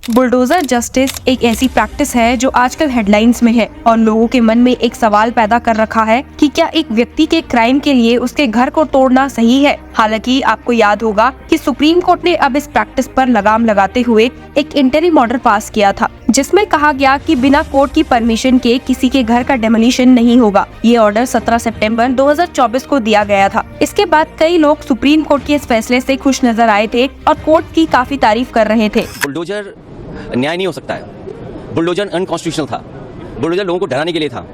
Bulldozer justice एक ऐसी practice है जो आजकल हेडलाइंस में है और लोगों के मन में एक सवाल पैदा कर रखा है कि क्या एक व्यक्ति के क्राइम के लिए उसके घर को तोड़ना सही है। हालांकि आपको याद होगा कि सुप्रीम कोर्ट ने अब इस प्रैक्टिस पर लगाम लगाते हुए एक इंटरिम ऑर्डर पास किया था, जिसमें कहा गया कि बिना कोर्ट की परमिशन के किसी के घर का डेमोलिशन नहीं होगा। ये ऑर्डर 17 सितंबर 2024 को दिया गया था। इसके बाद कई लोग सुप्रीम कोर्ट के इस फैसले से खुश नजर आए थे और कोर्ट की काफी तारीफ कर रहे थे। बुलडोजर न्याय नहीं हो सकता है। बुलडोजर अनकॉन्स्टिट्यूशनल था। बुलडोजर लोगों को डराने के लिए था।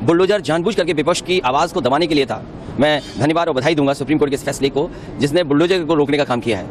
बुलडोजर जानबूझ करके विपक्ष की आवाज़ को दबाने के लिए था। मैं धन्यवाद और बधाई दूंगा सुप्रीम कोर्ट के इस फैसले को, जिसने बुलडोजर को रोकने का काम किया है।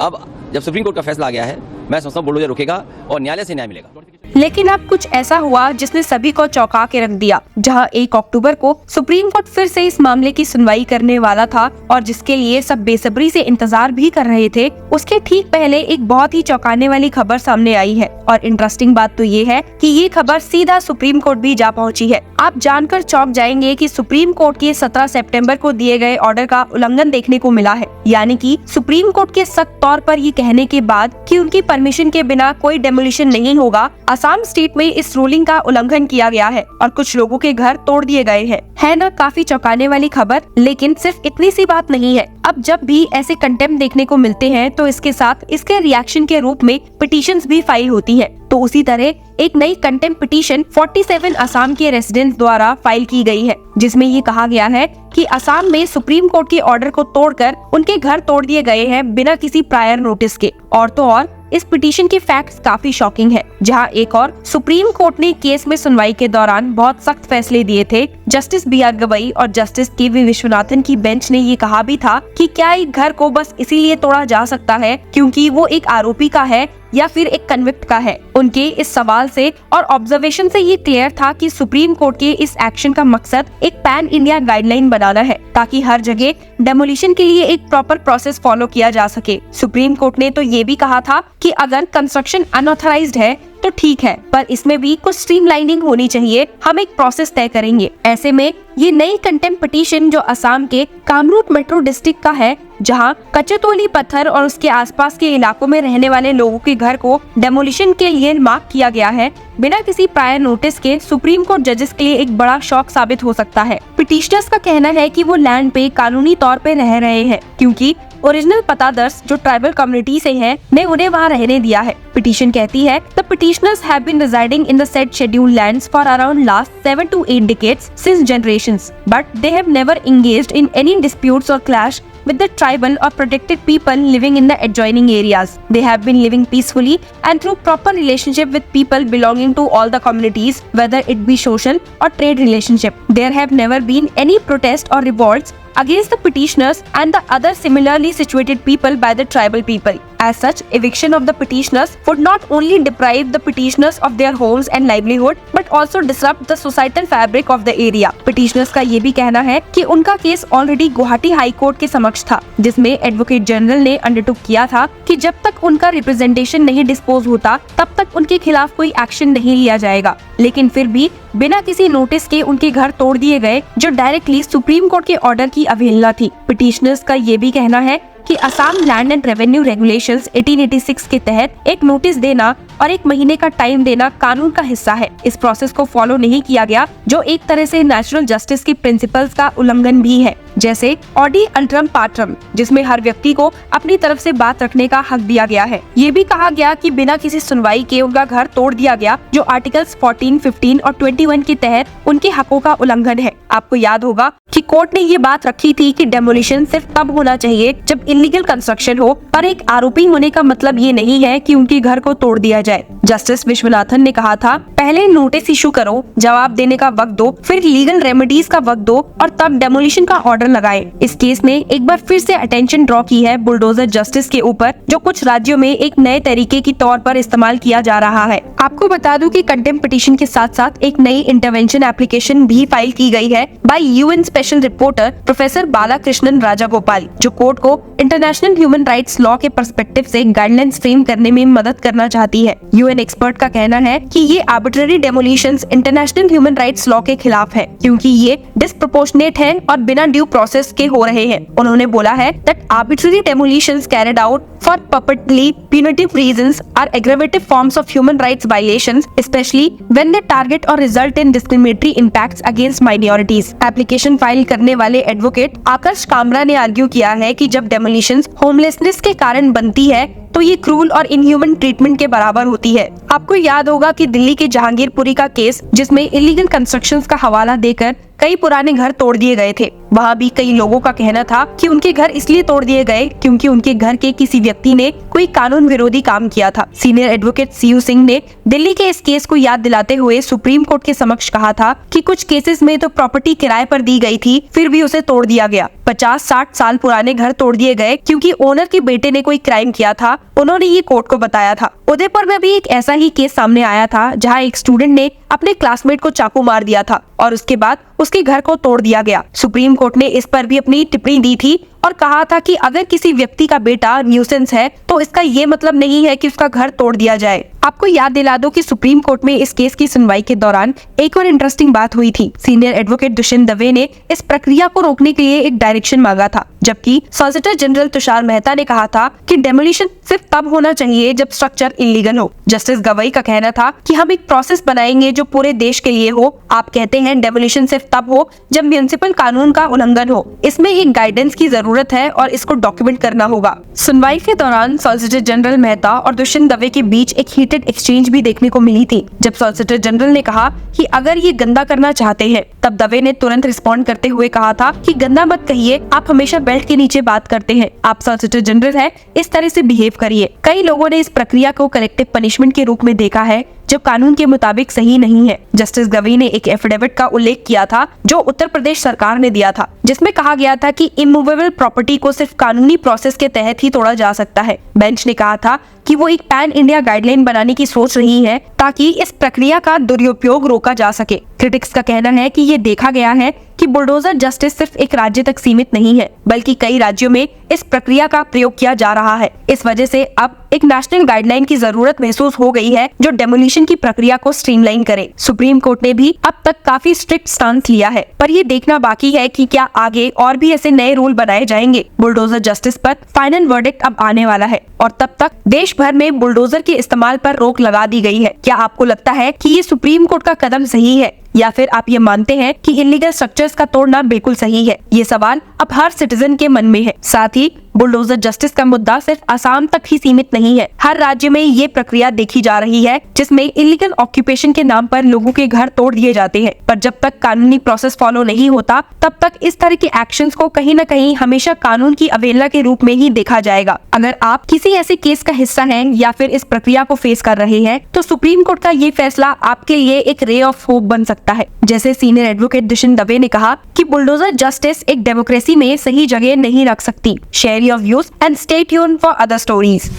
अब जब सुप्रीम कोर्ट का फैसला आ गया है, मैं समझता हूँ बुलडोजर रुकेगा और न्यायालय से न्याय मिलेगा। लेकिन अब कुछ ऐसा हुआ जिसने सभी को चौंका के रख दिया। जहां 1 अक्टूबर को सुप्रीम कोर्ट फिर से इस मामले की सुनवाई करने वाला था और जिसके लिए सब बेसब्री से इंतजार भी कर रहे थे, उसके ठीक पहले एक बहुत ही चौंकाने वाली खबर सामने आई है। और इंटरेस्टिंग बात तो ये है कि ये खबर सीधा सुप्रीम कोर्ट भी जा पहुंची है। आप जानकर चौंक जाएंगे कि सुप्रीम कोर्ट के 17 सितंबर को दिए गए ऑर्डर का उल्लंघन देखने को मिला है। यानी कि सुप्रीम कोर्ट के सख्त तौर पर ये कहने के बाद कि उनकी परमिशन के बिना कोई डेमोलिशन नहीं होगा, असम स्टेट में इस रूलिंग का उल्लंघन किया गया है और कुछ लोगों के घर तोड़ दिए गए हैं। है ना काफी चौंकाने वाली खबर। लेकिन सिर्फ इतनी सी बात नहीं है। अब जब भी ऐसे कंटेम्प्ट देखने को मिलते हैं तो इसके साथ इसके रिएक्शन के रूप में पिटीशंस भी फाइल होती है। तो उसी तरह एक नई कंटेम्प्ट पिटीशन 47 असम के रेसिडेंट्स द्वारा फाइल की गई है, जिसमें ये कहा गया है कि असम में सुप्रीम कोर्ट के ऑर्डर को तोड़कर उनके घर तोड़ दिए गए हैं बिना किसी प्रायर नोटिस के। और तो और इस पिटीशन के फैक्ट्स काफी शॉकिंग है। जहां एक और सुप्रीम कोर्ट ने केस में सुनवाई के दौरान बहुत सख्त फैसले दिए थे। जस्टिस बी आर गवई और जस्टिस के वी विश्वनाथन की बेंच ने ये कहा भी था कि क्या एक घर को बस इसीलिए तोड़ा जा सकता है क्योंकि वो एक आरोपी का है या फिर एक कन्विक्ट का है। उनके इस सवाल से और ऑब्जर्वेशन से ये क्लियर था कि सुप्रीम कोर्ट के इस एक्शन का मकसद एक पैन इंडिया गाइडलाइन बनाना है ताकि हर जगह डेमोलिशन के लिए एक प्रॉपर प्रोसेस फॉलो किया जा सके। सुप्रीम कोर्ट ने तो ये भी कहा था कि अगर कंस्ट्रक्शन अनऑथराइज्ड है तो ठीक है, पर इसमें भी कुछ स्ट्रीमलाइनिंग होनी चाहिए। हम एक प्रोसेस तय करेंगे। ऐसे में ये नई कंटेम्प्ट पिटीशन जो असम के कामरूप मेट्रो डिस्ट्रिक्ट का है, जहां कचतोली पत्थर और उसके आसपास के इलाकों में रहने वाले लोगों के घर को डेमोलिशन के लिए मार्क किया गया है बिना किसी प्रायर नोटिस के, सुप्रीम कोर्ट जजेस के लिए एक बड़ा शॉक साबित हो सकता है। पिटीशनर्स का कहना है कि वो लैंड पे कानूनी तौर पे रह रहे हैं क्योंकि ओरिजिनल पतादर्स जो ट्राइबल कम्युनिटी से हैं ने उन्हें वहां रहने दिया है। पिटीशन कहती है the petitioners have been residing in the said scheduled lands for around last 7 to 8 decades since generations, but they have never engaged in any disputes or clash with the tribal or protected people living in the adjoining areas. They have been living peacefully and through proper relationship with people belonging to all the communities, whether it be social or trade relationship. There have never been any protest or revolts against the petitioners and the other similarly situated people by the tribal people. As such, eviction of the petitioners would not only deprive the petitioners of their homes and livelihood, but also disrupt the societal fabric of the area. Petitioners का ये भी कहना है कि उनका case already Guwahati high court के समक्ष था, जिसमें एडवोकेट जनरल ने अंडरटुक किया था कि जब तक उनका रिप्रेजेंटेशन नहीं डिस्पोज होता तब तक उनके खिलाफ कोई एक्शन नहीं लिया जाएगा। लेकिन फिर भी बिना किसी नोटिस के उनके घर तोड़ दिए गए, जो डायरेक्टली सुप्रीम कोर्ट के ऑर्डर की अवहेलना थी। पिटिशनर्स का ये भी कहना है कि Assam land and revenue regulations 1886 के तहत एक नोटिस देना और 1 महीने का टाइम देना कानून का हिस्सा है। इस प्रोसेस को फॉलो नहीं किया गया, जो एक तरह से नेचुरल जस्टिस की प्रिंसिपल्स का उल्लंघन भी है, जैसे ऑडी अल्ट्रम पाट्रम, जिसमें हर व्यक्ति को अपनी तरफ से बात रखने का हक दिया गया है। ये भी कहा गया कि बिना किसी सुनवाई के उनका घर तोड़ दिया गया, जो आर्टिकल्स 14, 15 और 21 के तहत उनके हकों का उल्लंघन है। आपको याद होगा कि कोर्ट ने ये बात रखी थी कि डेमोलिशन सिर्फ तब होना चाहिए जब इलीगल कंस्ट्रक्शन हो, पर एक आरोपी होने का मतलब ये नहीं है कि उनके घर को तोड़ दिया जाए। जस्टिस विश्वनाथन ने कहा था, पहले नोटिस इशू करो, जवाब देने का वक्त दो, फिर लीगल रेमेडीज का वक्त दो और तब डेमोलिशन का ऑर्डर लगाए। इस केस ने एक बार फिर से अटेंशन ड्रॉ की है बुलडोजर जस्टिस के ऊपर, जो कुछ राज्यों में एक नए तरीके की तौर पर इस्तेमाल किया जा रहा है। आपको बता दूं कि कंटेम्प्ट पिटीशन के साथ साथ एक नई इंटरवेंशन एप्लीकेशन भी फाइल की गई है by UN special rapporteur professor Balakrishnan Rajagopal, जो कोर्ट को इंटरनेशनल ह्यूमन राइट्स लॉ के पर्सपेक्टिव से गाइडलाइंस फ्रेम करने में मदद करना चाहती है। यूएन एक्सपर्ट का कहना है कि ये arbitrary demolitions international human rights law के खिलाफ है, क्योंकि ये डिस्प्रोपोर्शनेट हैं और बिना ड्यू प्रोसेस के हो रहे हैं। उन्होंने बोला है that arbitrary demolitions carried out for purportedly punitive reasons are aggravative forms of human rights violations, especially when they target or result in discriminatory impacts against minorities। Application file करने वाले advocate आकर्ष Kamra ने आर्ग्यू किया है कि जब डेमोलिशंस homelessness के कारण बनती है तो ये क्रूल और इनह्यूमन ट्रीटमेंट के बराबर होती है। आपको याद होगा कि दिल्ली के जहांगीरपुरी का केस, जिसमें इलीगल कंस्ट्रक्शंस का हवाला देकर कई पुराने घर तोड़ दिए गए थे, वहाँ भी कई लोगों का कहना था कि उनके घर इसलिए तोड़ दिए गए क्योंकि उनके घर के किसी व्यक्ति ने कोई कानून विरोधी काम किया था। सीनियर एडवोकेट सीयू सिंह ने दिल्ली के इस केस को याद दिलाते हुए सुप्रीम कोर्ट के समक्ष कहा था कि कुछ केसेस में तो प्रॉपर्टी किराए पर दी गई थी, फिर भी उसे तोड़ दिया गया। 50-60 साल पुराने घर तोड़ दिए गए क्योंकि ओनर के बेटे ने कोई क्राइम किया था, उन्होंने ये कोर्ट को बताया था। उदयपुर में भी एक ऐसा ही केस सामने आया था जहां एक स्टूडेंट ने अपने क्लासमेट को चाकू मार दिया था और उसके बाद उसके घर को तोड़ दिया गया। सुप्रीम कोर्ट ने इस पर भी अपनी टिप्पणी दी थी और कहा था कि अगर किसी व्यक्ति का बेटा न्यूसेंस है तो इसका ये मतलब नहीं है कि उसका घर तोड़ दिया जाए। आपको याद दिला दो कि सुप्रीम कोर्ट में इस केस की सुनवाई के दौरान एक और इंटरेस्टिंग बात हुई थी। सीनियर एडवोकेट दुष्यंत दवे ने इस प्रक्रिया को रोकने के लिए एक डायरेक्शन मांगा था, जबकि सॉलिसिटर जनरल तुषार मेहता ने कहा था कि डेमोलिशन सिर्फ तब होना चाहिए जब स्ट्रक्चर इलीगल हो। जस्टिस गवई का कहना था कि हम एक प्रोसेस बनाएंगे जो पूरे देश के लिए हो। आप कहते हैं डेमोलिशन सिर्फ तब हो जब म्युनिसिपल कानून का उल्लंघन हो। इसमें एक गाइडेंस की जरूरत है और इसको डॉक्यूमेंट करना होगा। सुनवाई के दौरान सॉलिसिटर जनरल मेहता और दुष्यंत दवे के बीच एक हीटेड एक्सचेंज भी देखने को मिली थी, जब सॉलिसिटर जनरल ने कहा कि अगर ये गंदा करना चाहते हैं, तब दवे ने तुरंत रिस्पॉन्ड करते हुए कहा था कि गंदा मत कहिए, आप हमेशा बेल्ट के नीचे बात करते हैं, आप सॉलिसिटर जनरल हैं, इस तरह से बिहेव करिए। कई लोगों ने इस प्रक्रिया को कलेक्टिव पनिशमेंट के रूप में देखा है जो कानून के मुताबिक सही नहीं है। जस्टिस गवई ने एक एफिडेविट का उल्लेख किया था जो उत्तर प्रदेश सरकार ने दिया था, जिसमें कहा गया था कि इमूवेबल प्रॉपर्टी को सिर्फ कानूनी प्रोसेस के तहत ही तोड़ा जा सकता है। बेंच ने कहा था कि वो एक पैन इंडिया गाइडलाइन बनाने की सोच रही है ताकि इस प्रक्रिया का दुरुपयोग रोका जा सके। क्रिटिक्स का कहना है कि ये देखा गया है कि बुलडोजर जस्टिस सिर्फ एक राज्य तक सीमित नहीं है, बल्कि कई राज्यों में इस प्रक्रिया का प्रयोग किया जा रहा है। इस वजह से अब एक नेशनल गाइडलाइन की जरूरत महसूस हो गई है जो डेमोलिशन की प्रक्रिया को स्ट्रीमलाइन करे। सुप्रीम कोर्ट ने भी अब तक काफी स्ट्रिक्ट स्टांस लिया है, पर ये देखना बाकी है कि क्या आगे और भी ऐसे नए रूल बनाए जाएंगे। बुलडोजर जस्टिस पर फाइनल वर्डिक्ट अब आने वाला है और तब तक देश भर में बुलडोजर के इस्तेमाल पर रोक लगा दी गई है। क्या आपको लगता है कि ये सुप्रीम कोर्ट का कदम सही है, या फिर आप ये मानते हैं कि इलीगल स्ट्रक्चर्स का तोड़ना बिल्कुल सही है? ये सवाल अब हर सिटीजन के मन में है। साथ ही बुलडोजर जस्टिस का मुद्दा सिर्फ असम तक ही सीमित नहीं है। हर राज्य में ये प्रक्रिया देखी जा रही है जिसमें इलीगल ऑक्यूपेशन के नाम पर लोगों के घर तोड़ दिए जाते हैं। पर जब तक कानूनी प्रोसेस फॉलो नहीं होता, तब तक इस तरह के एक्शंस को कहीं न कहीं हमेशा कानून की अवहेलना के रूप में ही देखा जाएगा। अगर आप किसी ऐसे केस का हिस्सा हैं या फिर इस प्रक्रिया को फेस कर रहे हैं, तो सुप्रीम कोर्ट का ये फैसला आपके लिए एक रे ऑफ होप बन सकता है। जैसे सीनियर एडवोकेट दुष्यंत दवे ने कहा कि बुलडोजर जस्टिस एक डेमोक्रेसी में सही जगह नहीं रख सकती। Share your views and stay tuned for other stories.